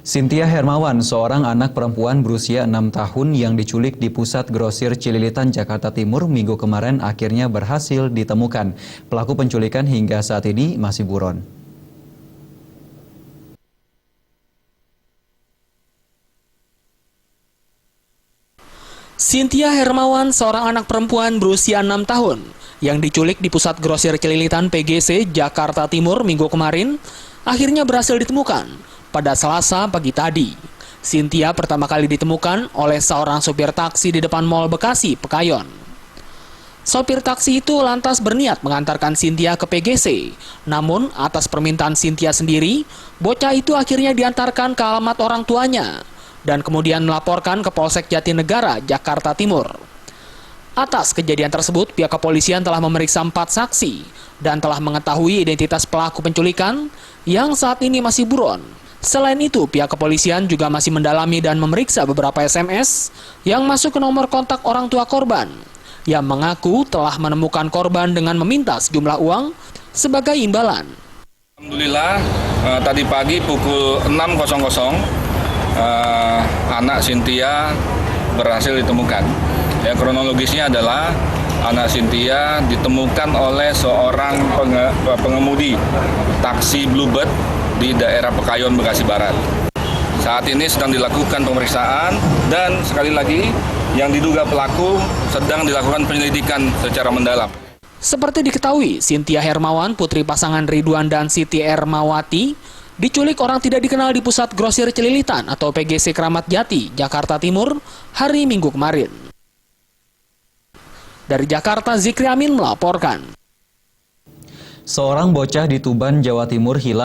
Cynthia Hermawan, seorang anak perempuan berusia 6 tahun yang diculik di pusat grosir Cililitan, Jakarta Timur Minggu kemarin akhirnya berhasil ditemukan. Pelaku penculikan hingga saat ini masih buron. Cynthia Hermawan, seorang anak perempuan berusia 6 tahun yang diculik di pusat grosir Cililitan PGC, Jakarta Timur Minggu kemarin, akhirnya berhasil ditemukan pada Selasa pagi tadi. Cynthia pertama kali ditemukan oleh seorang sopir taksi di depan Mall Bekasi, Pekayon. Sopir taksi itu lantas berniat mengantarkan Cynthia ke PGC. Namun, atas permintaan Cynthia sendiri, bocah itu akhirnya diantarkan ke alamat orang tuanya dan kemudian melaporkan ke Polsek Jatinegara, Jakarta Timur. Atas kejadian tersebut, pihak kepolisian telah memeriksa 4 saksi dan telah mengetahui identitas pelaku penculikan yang saat ini masih buron. Selain itu, pihak kepolisian juga masih mendalami dan memeriksa beberapa SMS yang masuk ke nomor kontak orang tua korban, yang mengaku telah menemukan korban dengan meminta sejumlah uang sebagai imbalan. Alhamdulillah, tadi pagi pukul 6.00, anak Cynthia berhasil ditemukan. Ya, kronologisnya adalah anak Cynthia ditemukan oleh seorang pengemudi taksi Bluebird di daerah Pekayon, Bekasi Barat. Saat ini sedang dilakukan pemeriksaan dan sekali lagi yang diduga pelaku sedang dilakukan penyelidikan secara mendalam. Seperti diketahui, Cynthia Hermawan, putri pasangan Ridwan dan Siti Ermawati, diculik orang tidak dikenal di pusat grosir Cililitan atau PGC Kramat Jati, Jakarta Timur, hari Minggu kemarin. Dari Jakarta, Zikri Amin melaporkan. Seorang bocah di Tuban, Jawa Timur hilang